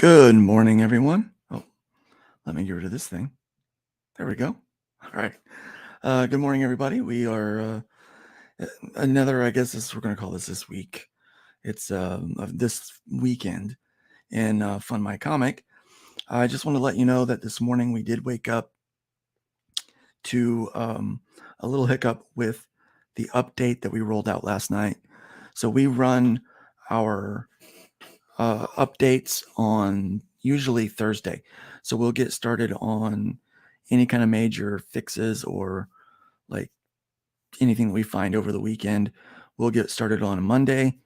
Good morning, everyone. Oh, let me get rid of this thing. There we go. All right. Good morning, everybody. We are another. I guess we're going to call this week. It's of this weekend in FundMyComic. I just want to let you know that this morning we did wake up to a little hiccup with the update that we rolled out last night. So we run our updates on usually Thursday. So we'll get started on any kind of major fixes or like anything that we find over the weekend. We'll get started on a Monday.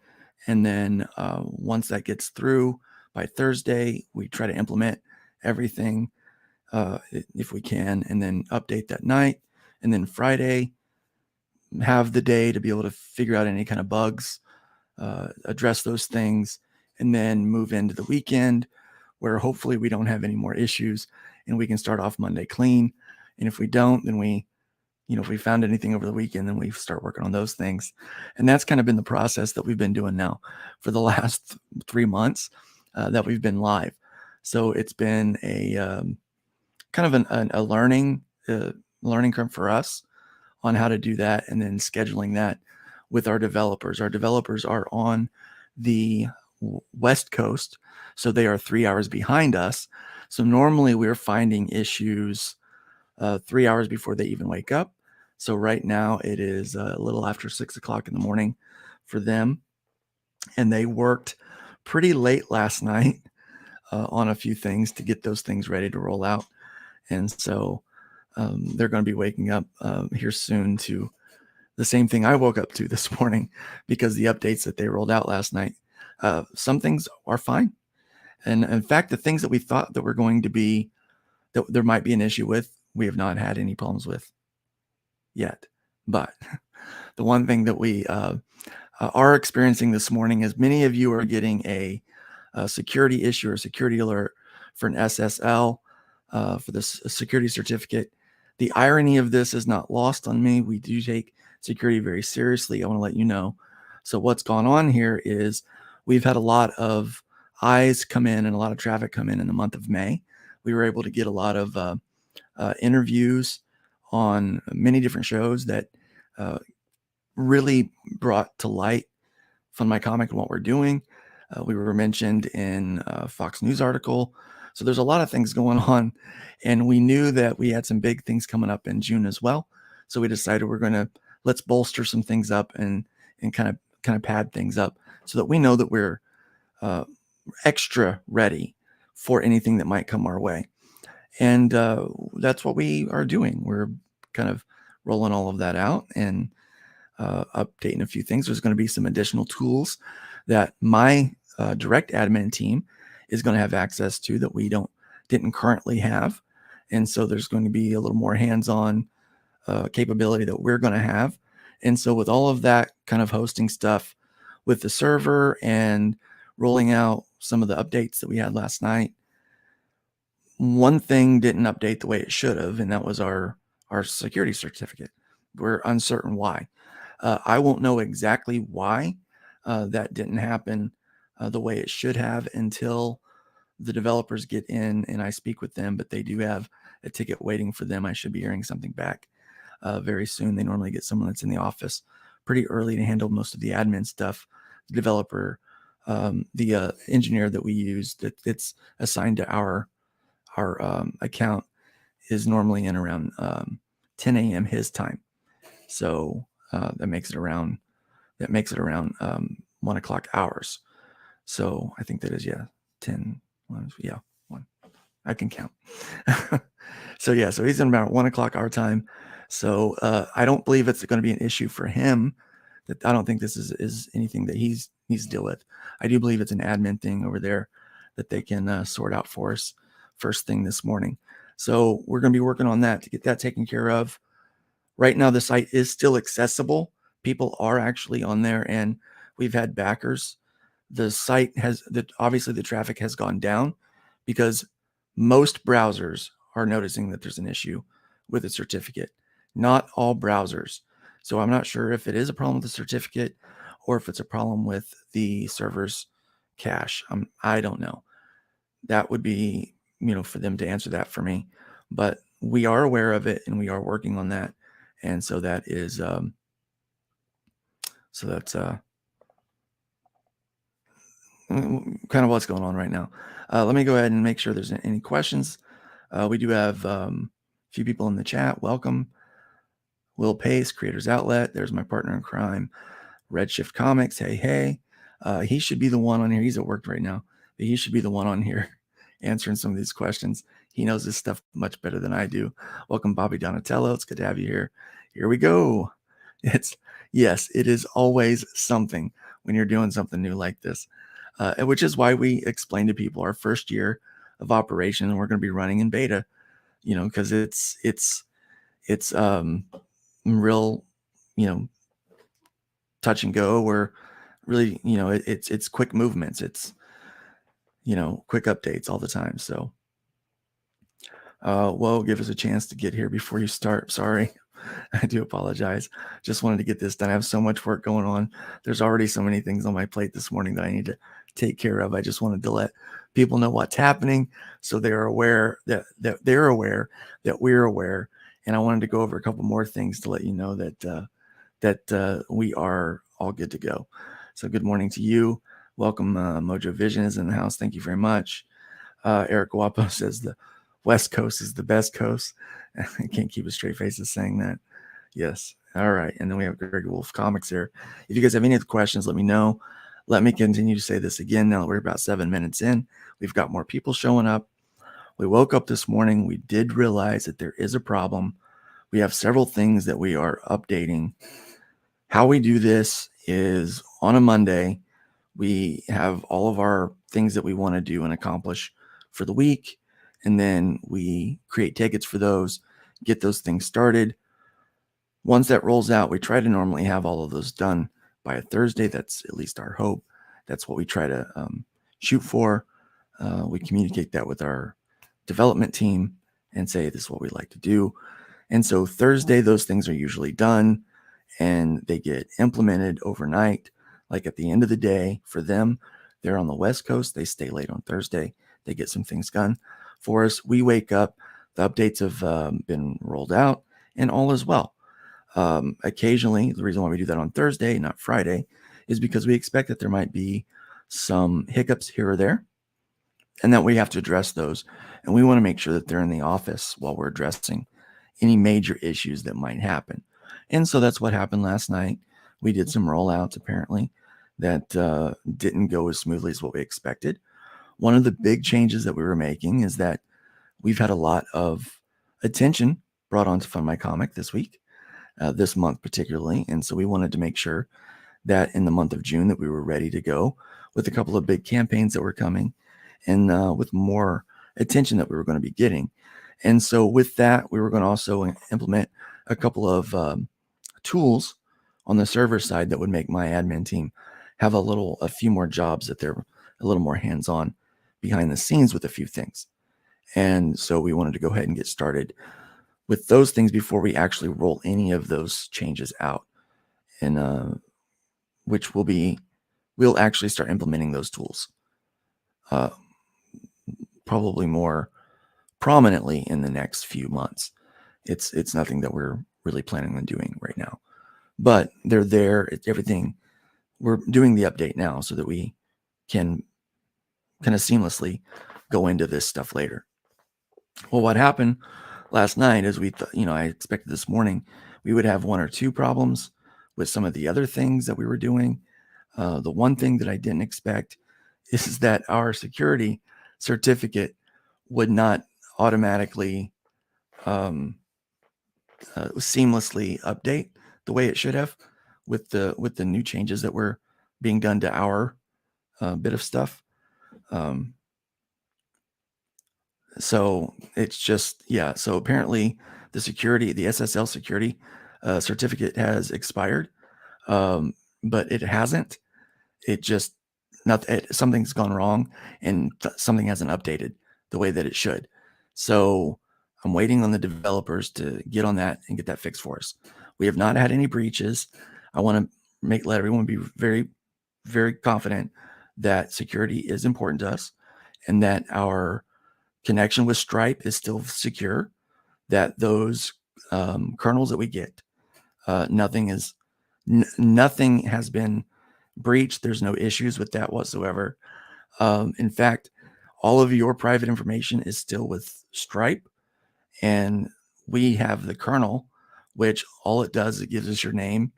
And then once that gets through by Thursday, we try to implement everything if we can, and then update that night. And then Friday, have the day to be able to figure out any kind of bugs, address those things, and then move into the weekend where hopefully we don't have any more issues and we can start off Monday clean. And if we don't, then if we found anything over the weekend, then we start working on those things. And that's kind of been the process that we've been doing now for the last 3 months that we've been live. So it's been a kind of a learning curve for us on how to do that, and then scheduling that with our developers. Our developers are on the West Coast, so they are 3 hours behind us. So normally we're finding issues 3 hours before they even wake up. So right now it is a little after 6 o'clock in the morning for them, and they worked pretty late last night on a few things to get those things ready to roll out. And so they're going to be waking up here soon to the same thing I woke up to this morning, because the updates that they rolled out last night, some things are fine. And in fact, the things that we thought that were going to be, that there might be an issue with, we have not had any problems with yet. But the one thing that we are experiencing this morning is many of you are getting a security issue or security alert for an SSL, for this security certificate. The irony of this is not lost on me. We do take security very seriously. I want to let you know. So what's gone on here is we've had a lot of eyes come in and a lot of traffic come in the month of May. We were able to get a lot of interviews on many different shows that really brought to light FundMyComic and what we're doing. We were mentioned in a Fox News article. So there's a lot of things going on, and we knew that we had some big things coming up in June as well. So we decided let's bolster some things up and kind of pad things up so that we know that we're extra ready for anything that might come our way. And that's what we are doing. We're kind of rolling all of that out and updating a few things. There's going to be some additional tools that my direct admin team is going to have access to that we didn't currently have. And so there's going to be a little more hands-on capability that we're going to have. And so with all of that kind of hosting stuff with the server and rolling out some of the updates that we had last night, one thing didn't update the way it should have, and that was our security certificate. We're uncertain why. I won't know exactly why that didn't happen the way it should have until the developers get in and I speak with them, but they do have a ticket waiting for them. I should be hearing something back very soon. They normally get someone that's in the office pretty early to handle most of the admin stuff. The developer, the engineer that we use that's assigned to our account is normally in around 10 a.m. his time. So that makes it around 1 o'clock hours. So I think that is 10. 1. I can count. So he's in about 1 o'clock our time. So I don't believe it's going to be an issue for him. That I don't think this is anything that he needs to deal with. I do believe it's an admin thing over there that they can sort out for us first thing this morning. So we're going to be working on that to get that taken care of. Right now, the site is still accessible. People are actually on there, and we've had backers. The site obviously the traffic has gone down because most browsers are noticing that there's an issue with the certificate. Not all browsers. So I'm not sure if it is a problem with the certificate or if it's a problem with the server's cache. I don't know. that would be, for them to answer that for me. But we are aware of it and we are working on that. And so that is, so that's kind of what's going on right now. Let me go ahead and make sure there's any questions. We do have a few people in the chat. Welcome. Will Pace, Creators Outlet. There's my partner in crime, Redshift Comics. Hey, hey. He should be the one on here. He's at work right now, but he should be the one on here answering some of these questions. He knows this stuff much better than I do. Welcome, Bobby Donatello. It's good to have you here. Here we go. Yes, it is always something when you're doing something new like this, which is why we explain to people our first year of operation, and we're going to be running in beta, because it's real, touch and go. Where really, it's quick movements. It's quick updates all the time. So, well, give us a chance to get here before you start. Sorry. I do apologize. Just wanted to get this done. I have so much work going on. There's already so many things on my plate this morning that I need to take care of. I just wanted to let people know what's happening so they're aware that they're aware that we're aware. And I wanted to go over a couple more things to let you know that we are all good to go. So good morning to you. Welcome. Mojo Vision is in the house. Thank you very much. Eric Guapo says the West Coast is the best coast. I can't keep a straight face of saying that. Yes. All right. And then we have Greg Wolf Comics here. If you guys have any other questions, let me know. Let me continue to say this again. Now that we're about 7 minutes in, we've got more people showing up. We woke up this morning. We did realize that there is a problem. We have several things that we are updating. How we do this is on a Monday, we have all of our things that we want to do and accomplish for the week. And then we create tickets for those, get those things started. Once that rolls out, we try to normally have all of those done by a Thursday. That's at least our hope. That's what we try to shoot for. We communicate that with our development team and say, this is what we like to do. And so Thursday, those things are usually done and they get implemented overnight. Like at the end of the day for them, they're on the West Coast. They stay late on Thursday. They get some things done for us. We wake up, the updates have been rolled out and all is well. Occasionally, the reason why we do that on Thursday, not Friday, is because we expect that there might be some hiccups here or there and that we have to address those. And we want to make sure that they're in the office while we're addressing any major issues that might happen. And so that's what happened last night. We did some rollouts apparently that didn't go as smoothly as what we expected. One of the big changes that we were making is that we've had a lot of attention brought onto FundMyComic this week, this month particularly. And so we wanted to make sure that in the month of June that we were ready to go with a couple of big campaigns that were coming and with more attention that we were going to be getting. And so with that, we were going to also implement a couple of tools on the server side that would make my admin team have a few more jobs, that they're a little more hands-on behind the scenes with a few things. And so we wanted to go ahead and get started with those things before we actually roll any of those changes out. And which we'll actually start implementing those tools probably more prominently in the next few months. It's nothing that we're really planning on doing right now, but they're there. It's everything. We're doing the update now so that we can kind of seamlessly go into this stuff later. Well, what happened last night is I expected this morning we would have one or two problems with some of the other things that we were doing. The one thing that I didn't expect is that our security certificate would not automatically seamlessly update the way it should have with the new changes that were being done to our bit of stuff. So it's just, yeah. So apparently the SSL security certificate has expired, but it hasn't. It just something's gone wrong and something hasn't updated the way that it should. So I'm waiting on the developers to get on that and get that fixed for us. We have not had any breaches. I want to let everyone be very, very confident that security is important to us and that our connection with Stripe is still secure, that those kernels that we get, nothing has been breached. There's no issues with that whatsoever. In fact, all of your private information is still with Stripe, and we have the kernel, which all it does, it gives us your name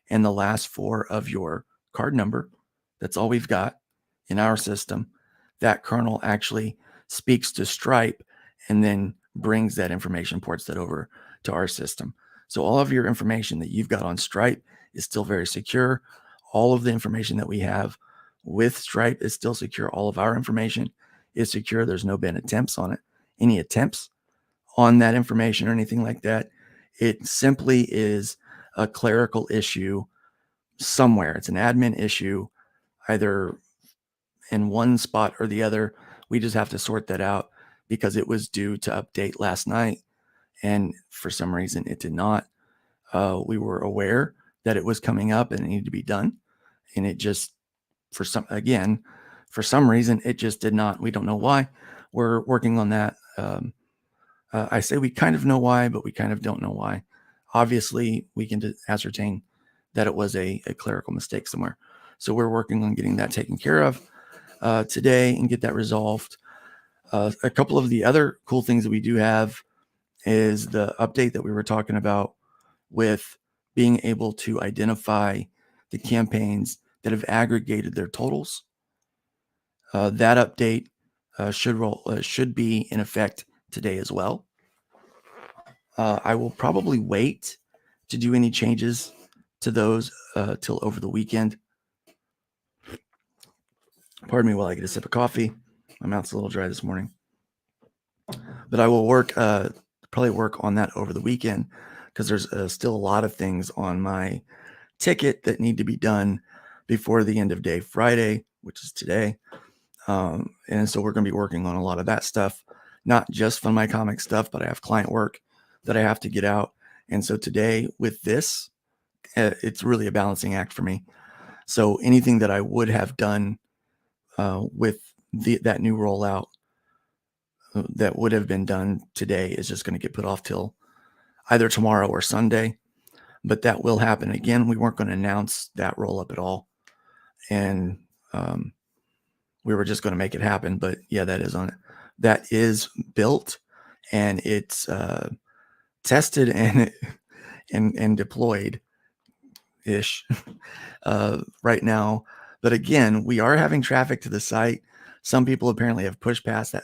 and the last four of your card number. That's all we've got in our system. That kernel actually speaks to Stripe and then brings that information, ports that over to our system. So all of your information that you've got on Stripe is still very secure. All of the information that we have with Stripe is still secure. All of our information is secure. There's no been attempts on it. Any attempts on that information or anything like that, it simply is a clerical issue somewhere. It's an admin issue, either in one spot or the other. We just have to sort that out because it was due to update last night, and for some reason it did not. We were aware that it was coming up and it needed to be done, and it just, for some reason, it just did not. We don't know why. We're working on that. I say we kind of know why, but we kind of don't know why. Obviously, we can ascertain that it was a clerical mistake somewhere. So we're working on getting that taken care of today and get that resolved. A couple of the other cool things that we do have is the update that we were talking about with being able to identify the campaigns that have aggregated their totals. That update should be in effect today as well. I will probably wait to do any changes to those till over the weekend. Pardon me while I get a sip of coffee. My mouth's a little dry this morning. But I will probably work on that over the weekend because there's still a lot of things on my ticket that need to be done before the end of day Friday, which is today. And so we're going to be working on a lot of that stuff, not just FundMyComic stuff, but I have client work that I have to get out. And so today with this, it's really a balancing act for me. So anything that I would have done with that new rollout that would have been done today is just going to get put off till either tomorrow or Sunday. But that will happen. Again, we weren't going to announce that roll up at all. And we were just going to make it happen. But yeah, that is on it. That is built and it's tested and deployed ish right now. But again, we are having traffic to the site. Some people apparently have pushed past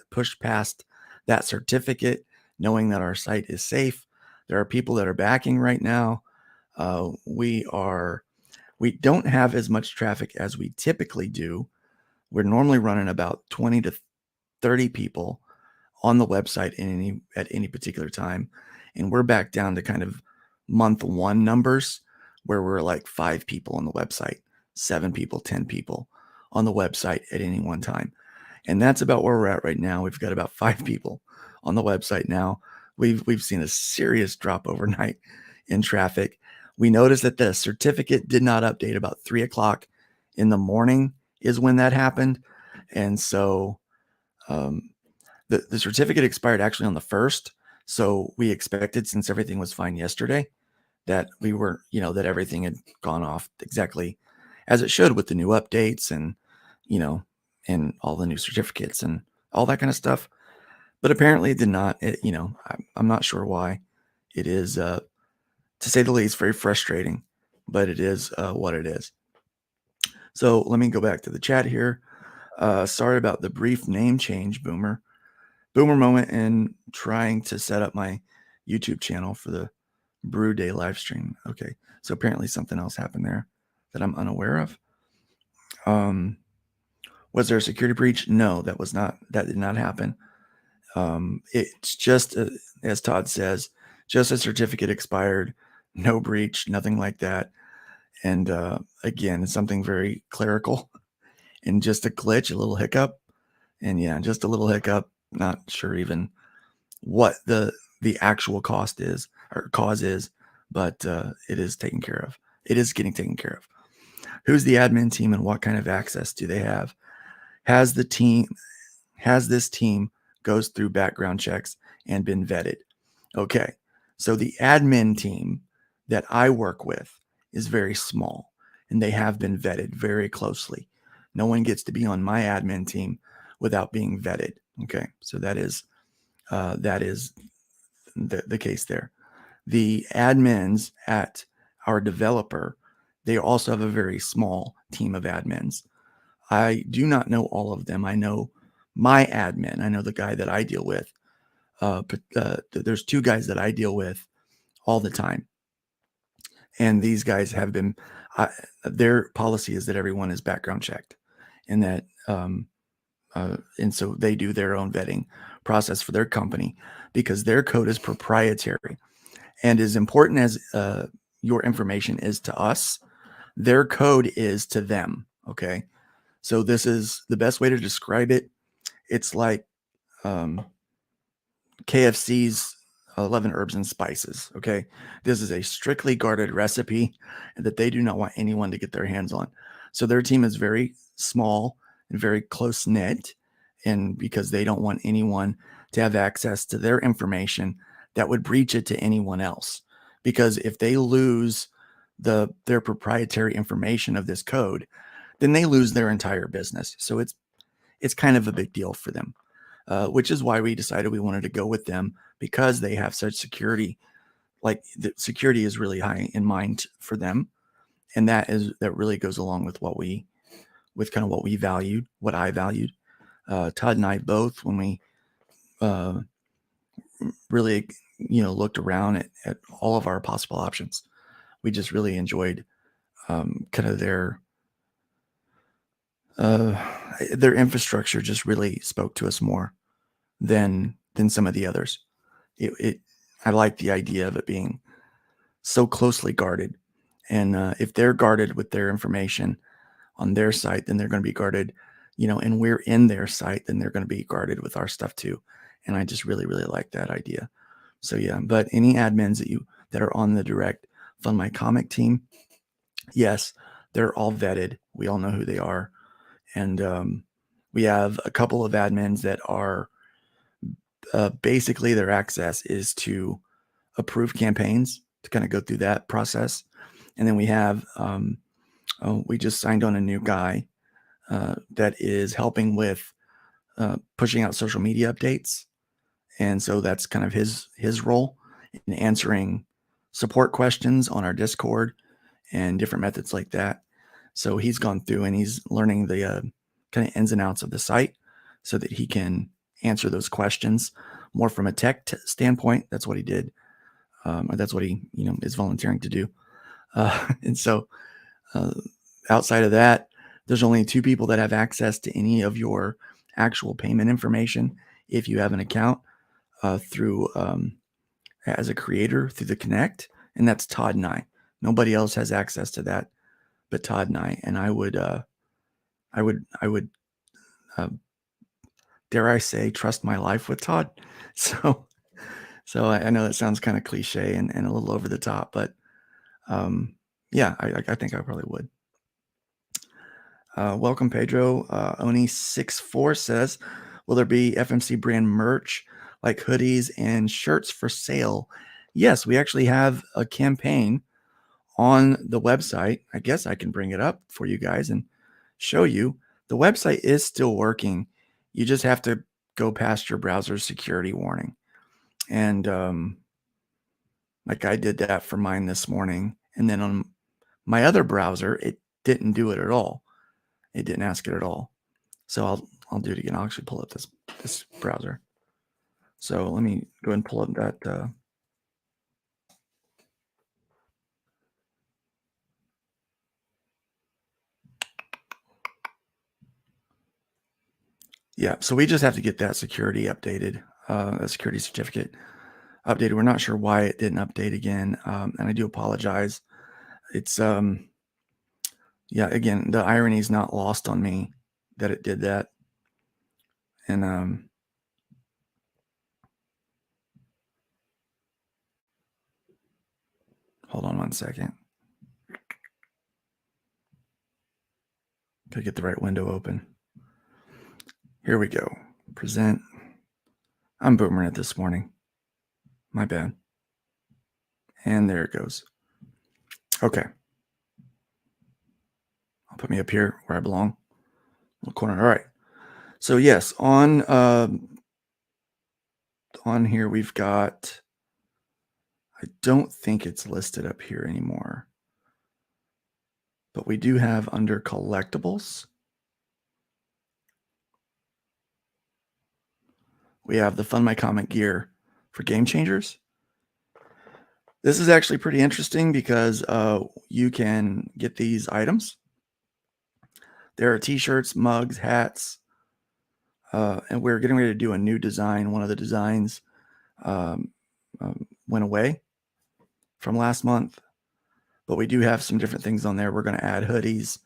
that certificate, knowing that our site is safe. There are people that are backing right now. We don't have as much traffic as we typically do. We're normally running about 20 to 30 people on the website at any particular time. And we're back down to kind of month one numbers where we're like 5 people on the website, 7 people, 10 people on the website at any one time. And that's about where we're at right now. We've got about 5 people on the website now. We've seen a serious drop overnight in traffic. We noticed that the certificate did not update about 3:00 in the morning is when that happened. And so the certificate expired actually on the 1st. So we expected, since everything was fine yesterday, that we were, that everything had gone off exactly as it should with the new updates and, and all the new certificates and all that kind of stuff. But apparently it did not. I'm not sure why. It is, to say the least, very frustrating, but it is what it is. So let me go back to the chat here. Sorry about the brief name change, Boomer moment, and trying to set up my YouTube channel for the Brew Day live stream. Okay, so apparently something else happened there that I'm unaware of. Was there a security breach? No, that did not happen. It's just, as Todd says, just a certificate expired, no breach, nothing like that. And again, it's something very clerical and just a glitch, a little hiccup. And yeah, just a little hiccup. Not sure even what the actual cost is or cause is, but it is taken care of. It is getting taken care of. Who's the admin team and what kind of access do they have? Has the team has this team goes through background checks and been vetted. Okay, so the admin team that I work with is very small, and they have been vetted very closely. No one gets to be on my admin team without being vetted. Okay, so that is the case there. The admins at our developer, they also have a very small team of admins. I do not know all of them. I know my admin. I know the guy that I deal with. But there's two guys that I deal with all the time, and these guys have been. Their policy is that everyone is background checked, and that and so they do their own vetting process for their company because their code is proprietary. And as important as your information is to us, their code is to them. Okay. So this is the best way to describe it. It's like um, KFC's 11 herbs and spices. Okay. This is a strictly guarded recipe that they do not want anyone to get their hands on. So their team is very small and very close knit. And because they don't want anyone to have access to their information that would breach it to anyone else. Because if they lose their proprietary information of this code, then they lose their entire business. So it's kind of a big deal for them. Which is why we decided we wanted to go with them because they have such security. Like the security is really high in mind for them, and that really goes along with kind of what we valued, what I valued. Todd and I both, when we uh, really looked around at all of our possible options, we just really enjoyed kind of uh, their infrastructure. Just really spoke to us more than some of the others. I like the idea of it being so closely guarded. And if they're guarded with their information on their site, then they're going to be guarded, and we're in their site, then they're going to be guarded with our stuff too. And I just really, really like that idea. So yeah, but any admins that are on the direct FundMyComic team, yes, they're all vetted. We all know who they are. And we have a couple of admins that are basically their access is to approve campaigns, to kind of go through that process. And then we have, we just signed on a new guy that is helping with pushing out social media updates. And so that's kind of his role in answering support questions on our Discord and different methods like that. So he's gone through and he's learning the kind of ins and outs of the site so that he can answer those questions more from a tech standpoint. That's what he did. Or that's what he, is volunteering to do. And so outside of that, there's only two people that have access to any of your actual payment information if you have an account through as a creator through the Connect, and that's Todd and I. Nobody else has access to that but Todd and I. And I would uh, dare I say, trust my life with Todd. So I know that sounds kind of cliche and a little over the top, but yeah, I think I probably would. Welcome, Pedro. Oni64 says, will there be FMC brand merch like hoodies and shirts for sale? Yes, we actually have a campaign on the website. I guess I can bring it up for you guys and show you. The website is still working. You just have to go past your browser's security warning. And like I did that for mine this morning. And then on my other browser, it didn't do it at all. It didn't ask it at all. So I'll do it again. I'll actually pull up this browser. So let me go ahead and pull up that. Yeah, so we just have to get that security updated, a security certificate updated. We're not sure why it didn't update again, and I do apologize. It's yeah, again, the irony is not lost on me that it did that, and hold on one second. Gotta get the right window open. Here we go. Present. I'm boomering it this morning. My bad. And there it goes. Okay. I'll put me up here where I belong. Little corner. All right. So yes, on here we've got. I don't think it's listed up here anymore, but we do have under collectibles. We have the FundMyComic gear for Game Changers. This is actually pretty interesting because you can get these items. There are t-shirts, mugs, hats, and we're getting ready to do a new design. One of the designs went away from last month, but we do have some different things on there. We're going to add hoodies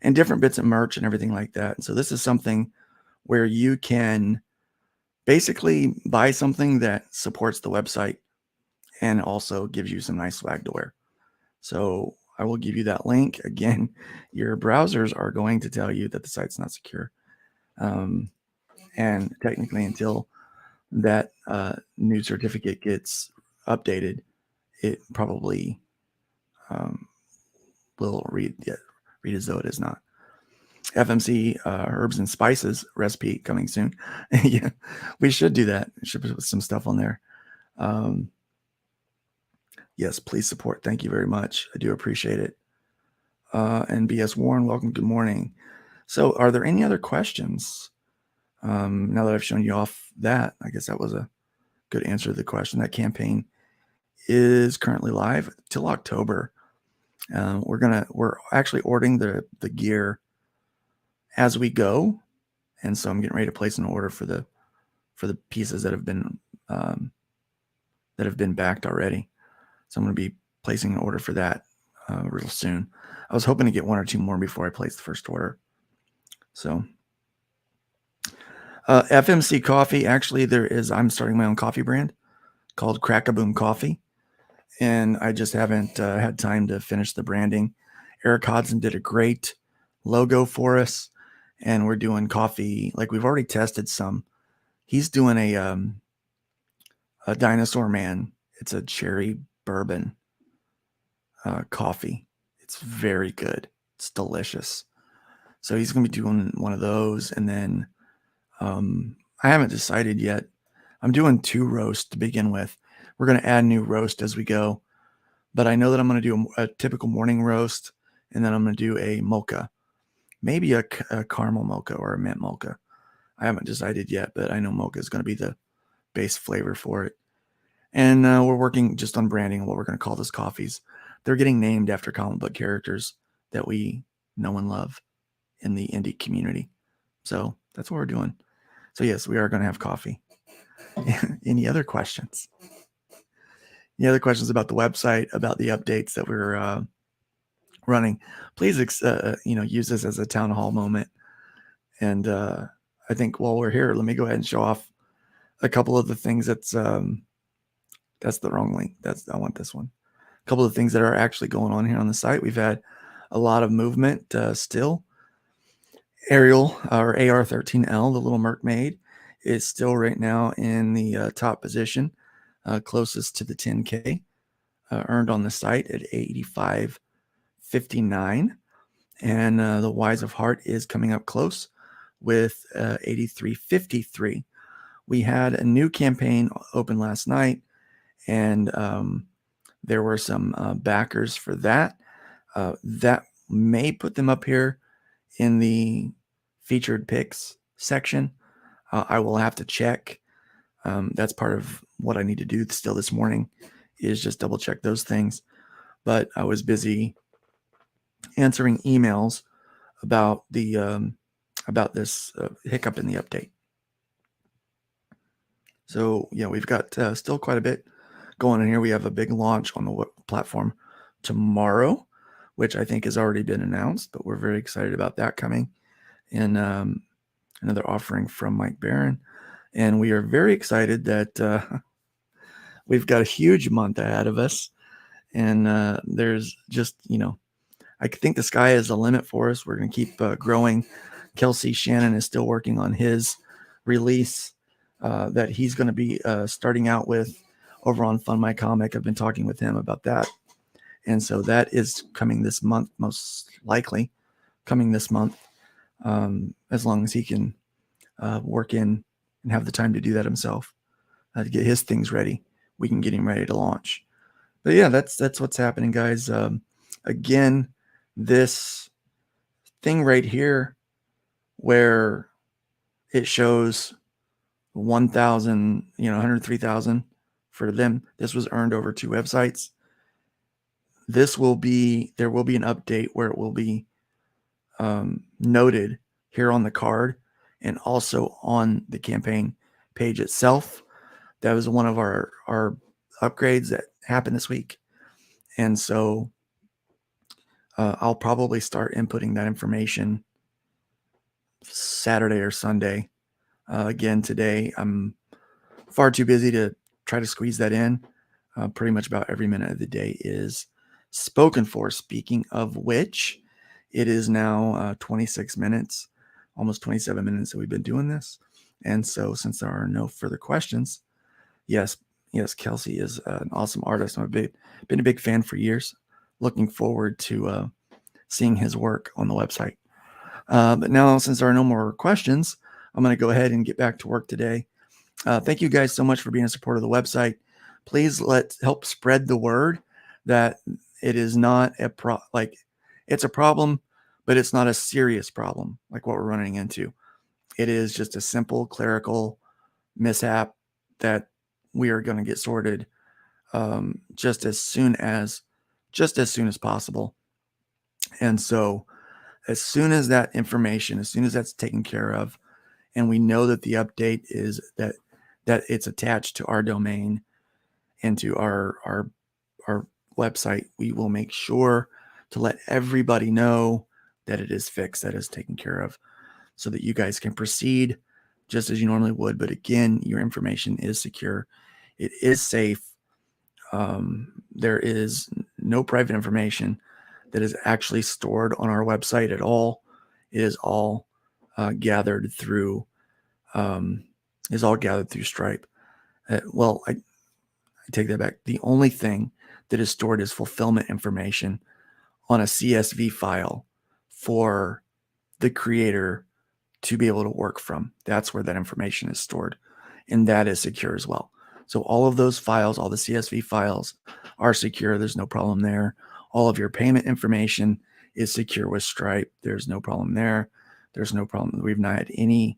and different bits of merch and everything like that. And so this is something where you can basically buy something that supports the website and also gives you some nice swag to wear. So I will give you that link. Again, your browsers are going to tell you that the site's not secure. And technically, until that new certificate gets updated, it probably will read as though it is not. FMC herbs and spices recipe coming soon. Yeah, we should do that. We should put some stuff on there. Yes, please support. Thank you very much. I do appreciate it. And BS Warren, welcome. Good morning. So are there any other questions? Now that I've shown you off that, I guess that was a good answer to the question. That campaign is currently live till October. We're actually ordering the gear as we go, and so I'm getting ready to place an order for the pieces that have been backed already. So I'm going to be placing an order for that real soon. I was hoping to get one or two more before I place the first order. So FMC Coffee, actually I'm starting my own coffee brand called Crack-A-Boom Coffee. And I just haven't had time to finish the branding. Eric Hodson did a great logo for us, and we're doing coffee. Like, we've already tested some. He's doing a Dinosaur Man. It's a cherry bourbon coffee. It's very good. It's delicious. So he's going to be doing one of those. And then I haven't decided yet. I'm doing 2 roasts to begin with. We're going to add new roast as we go. But I know that I'm going to do a typical morning roast, and then I'm going to do a mocha. Maybe a caramel mocha or a mint mocha. I haven't decided yet, but I know mocha is going to be the base flavor for it. And we're working just on branding and what we're going to call those coffees. They're getting named after comic book characters that we know and love in the indie community. So that's what we're doing. So yes, we are going to have coffee. Any other questions? Any other questions about the website, about the updates that we're running? Please, use this as a town hall moment. And I think while we're here, let me go ahead and show off a couple of the things that's the wrong link. I want this one. A couple of things that are actually going on here on the site. We've had a lot of movement still. Ariel, or AR13L, the little mermaid, is still right now in the top position, closest to the 10K, earned on the site at 85.59. And the Wise of Heart is coming up close with 83.53. We had a new campaign open last night, and there were some backers for that. That may put them up here in the featured picks section. I will have to check. That's part of what I need to do still this morning, is just double check those things. But I was busy answering emails about the about this hiccup in the update. So yeah, we've got still quite a bit going on here. We have a big launch on the platform tomorrow, which I think has already been announced, but we're very excited about that coming. And another offering from Mike Barron. And we are very excited that we've got a huge month ahead of us. And there's just, I think the sky is the limit for us. We're going to keep growing. Kelsey Shannon is still working on his release that he's going to be starting out with over on FundMyComic. I've been talking with him about that. And so that is coming this month, most likely coming this month, as long as he can work in and have the time to do that himself, to get his things ready. We can get him ready to launch. But yeah, that's what's happening, guys. Again, this thing right here where it shows 1,000, 103,000 for them. This was earned over 2 websites. There will be an update where it will be noted here on the card and also on the campaign page itself. That was one of our upgrades that happened this week. And so I'll probably start inputting that information Saturday or Sunday. Again, today I'm far too busy to try to squeeze that in. Pretty much about every minute of the day is spoken for. Speaking of which, it is now 26 minutes, almost 27 minutes that we've been doing this. And so since there are no further questions, yes, Kelsey is an awesome artist. I've been a big fan for years. Looking forward to seeing his work on the website. But now, since there are no more questions, I'm going to go ahead and get back to work today. Thank you guys so much for being a supporter of the website. Please help spread the word that it is not it's a problem, but it's not a serious problem like what we're running into. It is just a simple clerical mishap that we are going to get sorted just as soon as possible. And so as soon as that information, as soon as that's taken care of, and we know that the update is that it's attached to our domain and to our website, we will make sure to let everybody know that it is fixed, that is taken care of, so that you guys can proceed just as you normally would. But again, your information is secure. It is safe. There is no private information that is actually stored on our website at all. It is all gathered through Stripe. Well, I take that back. The only thing that is stored is fulfillment information on a CSV file for the creator to be able to work from. That's where that information is stored, and that is secure as well. So all of those files, all the CSV files are secure. There's no problem there. All of your payment information is secure with Stripe. There's no problem there. There's no problem. We've not had any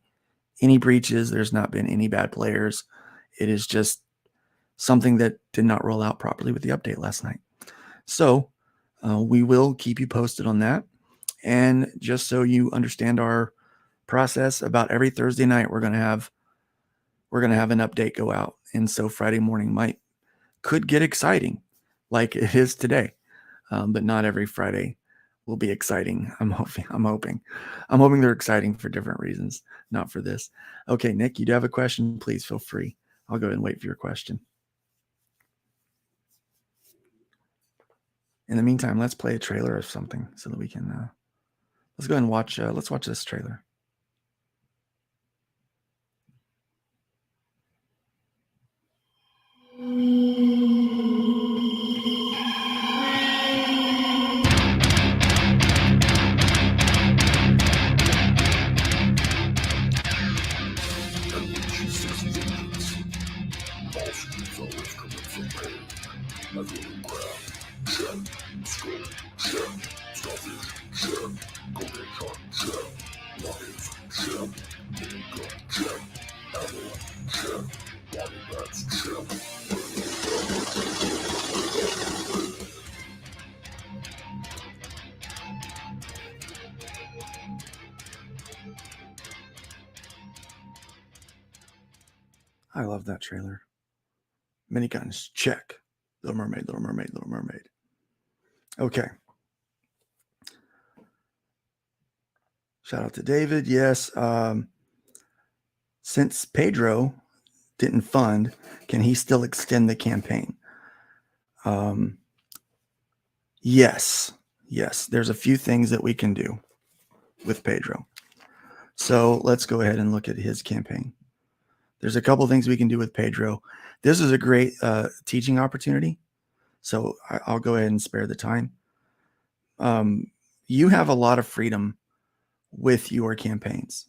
breaches. There's not been any bad players. It is just something that did not roll out properly with the update last night. So we will keep you posted on that. And just so you understand our process, about every Thursday night we're going to have an update go out. And so Friday morning could get exciting like it is today. But not every Friday will be exciting. I'm hoping they're exciting for different reasons, not for this. Okay, Nick, you do have a question? Please feel free. I'll go ahead and wait for your question. In the meantime, let's play a trailer of something so that we can, let's go ahead and watch, let's watch this trailer. I love that trailer. Miniguns, check. Little Mermaid, Little Mermaid, Little Mermaid. Okay. Shout out to David. Yes. Since Pedro didn't fund, can he still extend the campaign? Yes. There's a few things that we can do with Pedro. So let's go ahead and look at his campaign. There's a couple things we can do with Pedro. This is a great teaching opportunity. So I'll go ahead and spare the time. You have a lot of freedom with your campaigns.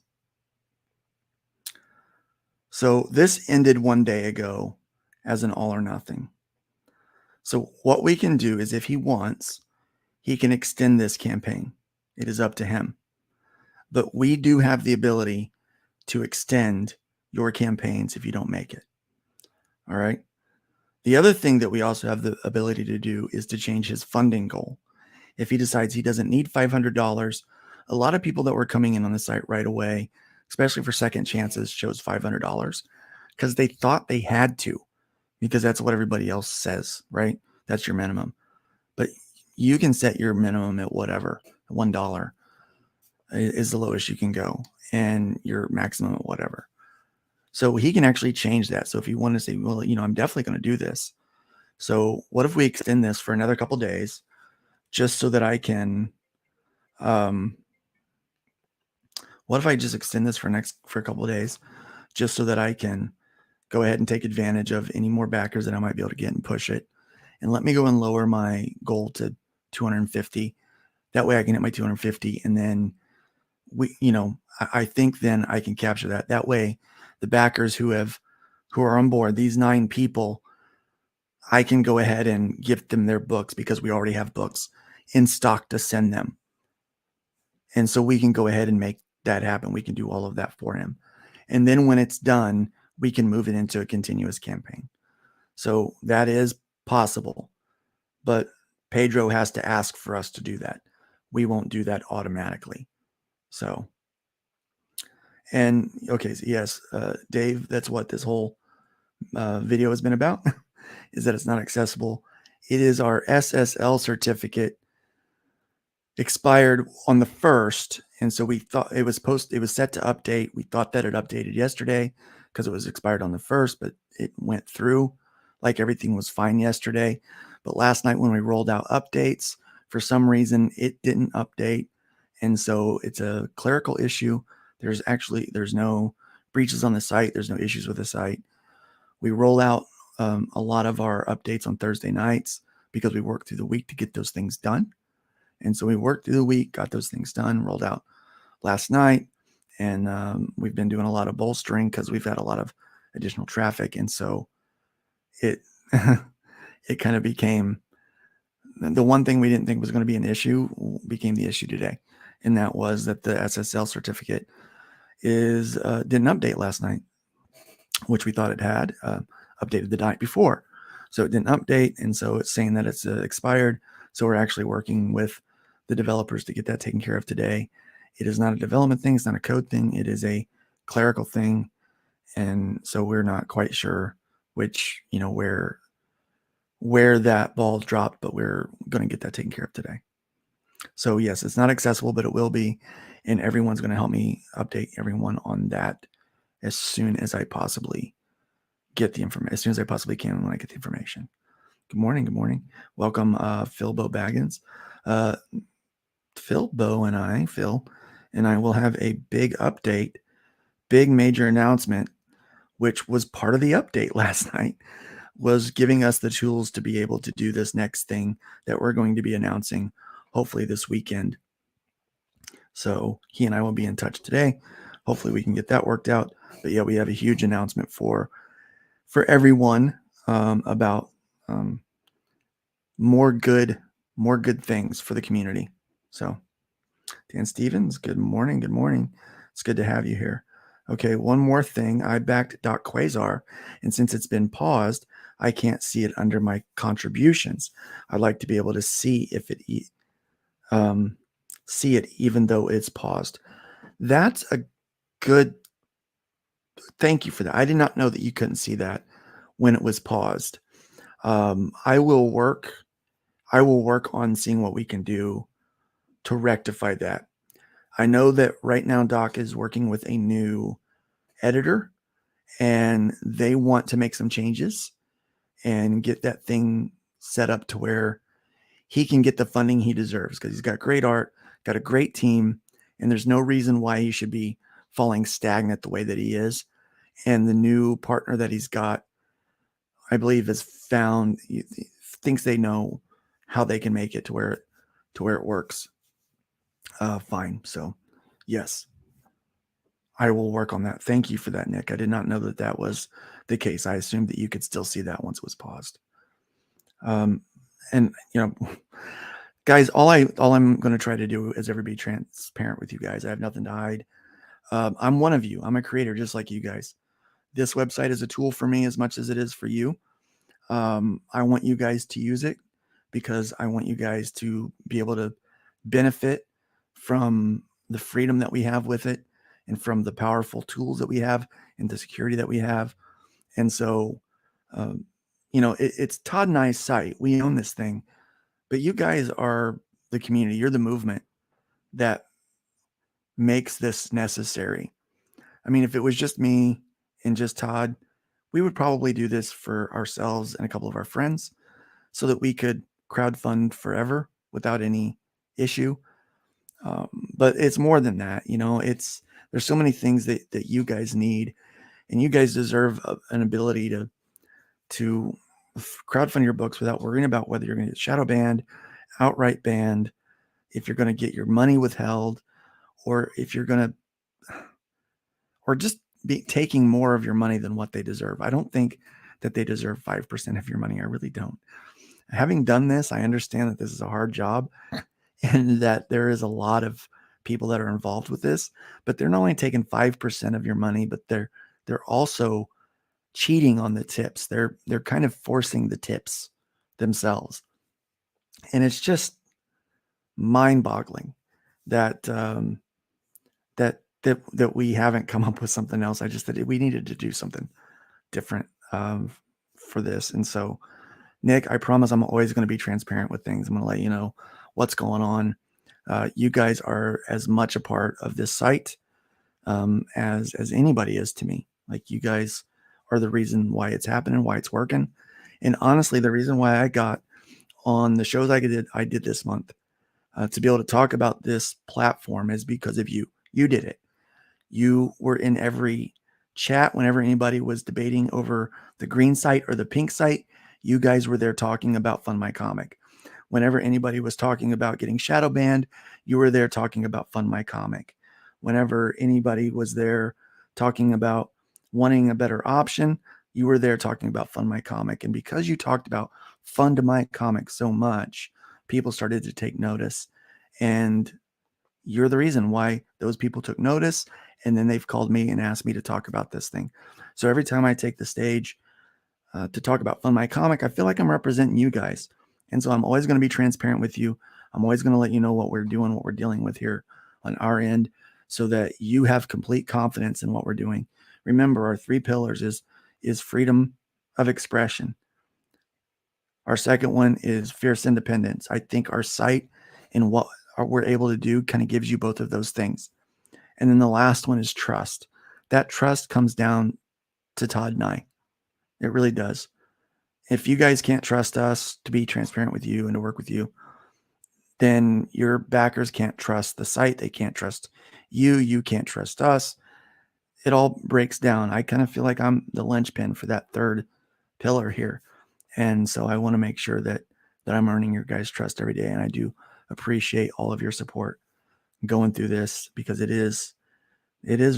So this ended one day ago as an all or nothing. So what we can do is if he wants, he can extend this campaign. It is up to him. But we do have the ability to extend your campaigns if you don't make it. All right. The other thing that we also have the ability to do is to change his funding goal. If he decides he doesn't need $500, a lot of people that were coming in on the site right away, especially for second chances, chose $500 because they thought they had to, because that's what everybody else says, right? That's your minimum. But you can set your minimum at whatever, $1 is the lowest you can go, and your maximum at whatever. So he can actually change that. So if you want to say, well, I'm definitely going to do this. So what if we extend this for another couple days, just so that I can, what if I just extend this for a couple of days, just so that I can go ahead and take advantage of any more backers that I might be able to get and push it. And let me go and lower my goal to 250. That way I can hit my 250. And then I think then I can capture that. That way the backers who are on board, these 9 people, I can go ahead and gift them their books because we already have books in stock to send them. And so we can go ahead and make that happen. We can do all of that for him. And then when it's done, we can move it into a continuous campaign. So that is possible, but Pedro has to ask for us to do that. We won't do that automatically. So, and okay, so yes, Dave, that's what this whole video has been about, is that it's not accessible. It is our SSL certificate expired on the 1st. And so we thought it was set to update. We thought that it updated yesterday because it was expired on the 1st, but it went through like everything was fine yesterday. But last night when we rolled out updates, for some reason it didn't update. And so it's a clerical issue. There's no breaches on the site. There's no issues with the site. We roll out a lot of our updates on Thursday nights because we work through the week to get those things done. And so we worked through the week, got those things done, rolled out last night. And we've been doing a lot of bolstering because we've had a lot of additional traffic. And so it it kind of became the one thing we didn't think was going to be an issue became the issue today. And that was that the SSL certificate didn't update last night, which we thought it had updated the night before. So it didn't update. And so it's saying that it's expired. So we're actually working with the developers to get that taken care of today. It is not a development thing. It's not a code thing. It is a clerical thing. And so we're not quite sure which, where that ball dropped, but we're going to get that taken care of today. So yes, it's not accessible, but it will be. And everyone's going to help me update everyone on that as soon as I possibly get the information, as soon as I possibly can when I get the information. Good morning. Good morning. Welcome, Phil Baggins. Phil and I will have a big update, big major announcement, which was part of the update last night, was giving us the tools to be able to do this next thing that we're going to be announcing hopefully this weekend. So he and I will be in touch today. Hopefully we can get that worked out. But yeah, we have a huge announcement for everyone about more good things for the community. So Dan Stevens, good morning. Good morning. It's good to have you here. Okay, one more thing. I backed .quasar, and since it's been paused, I can't see it under my contributions. I'd like to be able to see if it see it even though it's paused. That's a good. Thank you for that. I did not know that you couldn't see that when it was paused. I will work on seeing what we can do to rectify that. I know that right now Doc is working with a new editor, and they want to make some changes and get that thing set up to where he can get the funding he deserves, because he's got great art, got a great team, and there's no reason why he should be falling stagnant the way that he is. And the new partner that he's got, I believe, has found, thinks they know how they can make it to where it works fine. So yes, I will work on that. Thank you for that, Nick. I did not know that that was the case. I assumed that you could still see that once it was paused. And guys, all I'm going to try to do is ever be transparent with you guys. I have nothing to hide. I'm one of you. I'm a creator just like you guys. This website is a tool for me as much as it is for you. I want you guys to use it because I want you guys to be able to benefit from the freedom that we have with it and from the powerful tools that we have and the security that we have. And so, it's Todd and I's site. We own this thing, but you guys are the community. You're the movement that makes this necessary. I mean, if it was just me and just Todd, we would probably do this for ourselves and a couple of our friends so that we could crowdfund forever without any issue. But it's more than that. There's so many things that you guys need, and you guys deserve an ability to crowdfund your books without worrying about whether you're going to get shadow banned, outright banned, if you're going to get your money withheld, or if you're going to, or just be taking more of your money than what they deserve. I don't think that they deserve 5% of your money. I really don't. Having done this, I understand that this is a hard job and that there is a lot of people that are involved with this, but they're not only taking 5% of your money, but they're also cheating on the tips. They're kind of forcing the tips themselves. And it's just mind-boggling that that we haven't come up with something else. I just that we needed to do something different for this. And so, Nick, I promise I'm always going to be transparent with things. I'm going to let you know what's going on. You guys are as much a part of this site as anybody is to me. Like, you guys are the reason why it's happening, why it's working. And honestly, the reason why I got on the shows I did this month to be able to talk about this platform is because of you. You did it. You were in every chat whenever anybody was debating over the green site or the pink site. You guys were there talking about FundMyComic. Whenever anybody was talking about getting shadow banned, you were there talking about FundMyComic. Whenever anybody was there talking about wanting a better option, you were there talking about FundMyComic. And because you talked about FundMyComic so much, people started to take notice. And you're the reason why those people took notice. And then they've called me and asked me to talk about this thing. So every time I take the stage to talk about FundMyComic, I feel like I'm representing you guys. And so I'm always going to be transparent with you. I'm always going to let you know what we're doing, what we're dealing with here on our end, so that you have complete confidence in what we're doing. Remember, our 3 pillars is freedom of expression. Our second one is fierce independence. I think our site and what we're able to do kind of gives you both of those things. And then the last one is trust. That trust comes down to Todd and I. It really does. If you guys can't trust us to be transparent with you and to work with you, then your backers can't trust the site. They can't trust you. You can't trust us. It all breaks down. I kind of feel like I'm the linchpin for that third pillar here. And so I want to make sure that I'm earning your guys' trust every day. And I do appreciate all of your support going through this, because it is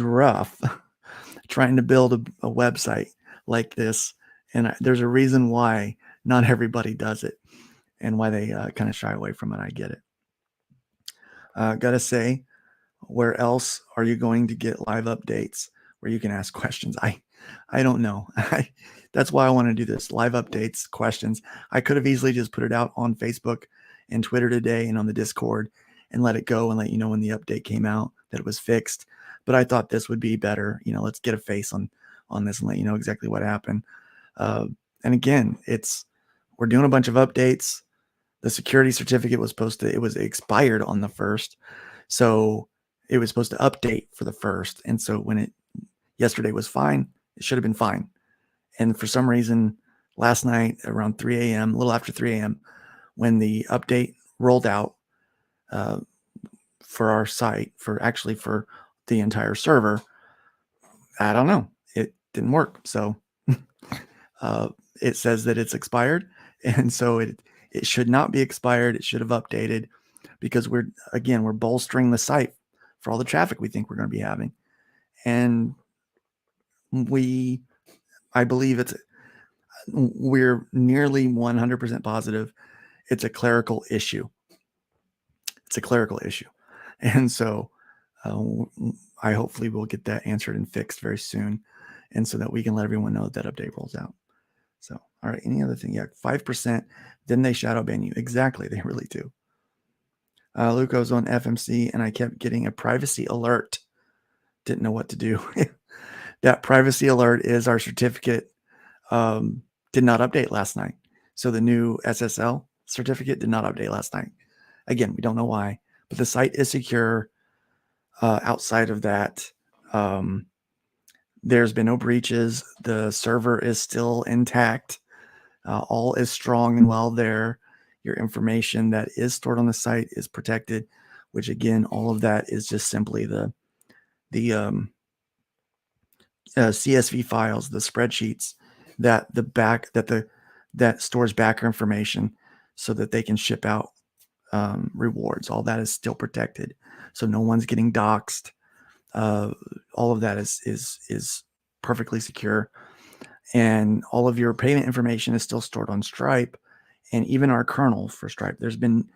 rough trying to build a website like this. And there's a reason why not everybody does it and why they kind of shy away from it. I get it. Gotta say, where else are you going to get live updates where you can ask questions? I don't know. That's why I want to do this, live updates, questions. I could have easily just put it out on Facebook and Twitter today and on the Discord and let it go and let you know when the update came out that it was fixed. But I thought this would be better. Let's get a face on this and let you know exactly what happened. And again, we're doing a bunch of updates. The security certificate it was expired on the 1st. So it was supposed to update for the 1st. And so when yesterday was fine, it should have been fine. And for some reason, last night around 3 a.m., a little after 3 a.m., when the update rolled out for our site, for the entire server. I don't know. It didn't work. So it says that it's expired. And so it should not be expired. It should have updated, because we're bolstering the site for all the traffic we think we're going to be having. And I believe we're nearly 100% positive it's a clerical issue. It's a clerical issue. And so I hopefully will get that answered and fixed very soon. And so that we can let everyone know that update rolls out. So, all right. Any other thing? Yeah. 5%. Then they shadow ban you. Exactly. They really do. Luke, I was on FMC and I kept getting a privacy alert. Didn't know what to do. That privacy alert is our certificate did not update last night. So the new SSL certificate did not update last night. Again, we don't know why, but the site is secure. Outside of that, there's been no breaches. The server is still intact. All is strong and well there. Your information that is stored on the site is protected, which again, all of that is just simply the CSV files, the spreadsheets that stores backer information so that they can ship out rewards. All that is still protected, so no one's getting doxxed. All of that is perfectly secure, and all of your payment information is still stored on Stripe, and even our kernel for Stripe. There's been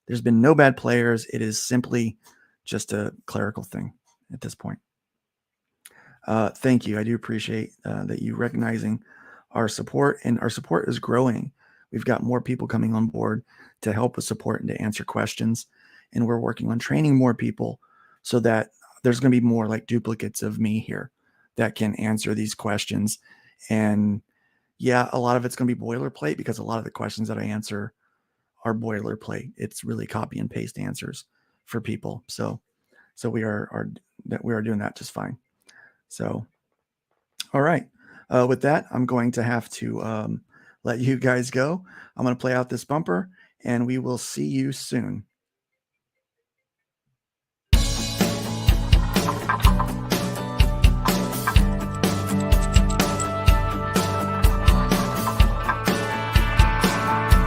no bad players. It is simply just a clerical thing at this point. Thank you. I do appreciate that you recognizing our support, and our support is growing. We've got more people coming on board to help with support and to answer questions. And we're working on training more people so that there's going to be more like duplicates of me here that can answer these questions. And yeah, a lot of it's going to be boilerplate, because a lot of the questions that I answer are boilerplate. It's really copy and paste answers for people. So we are doing that just fine. So, all right. With that, I'm going to have to let you guys go. I'm going to play out this bumper, and we will see you soon.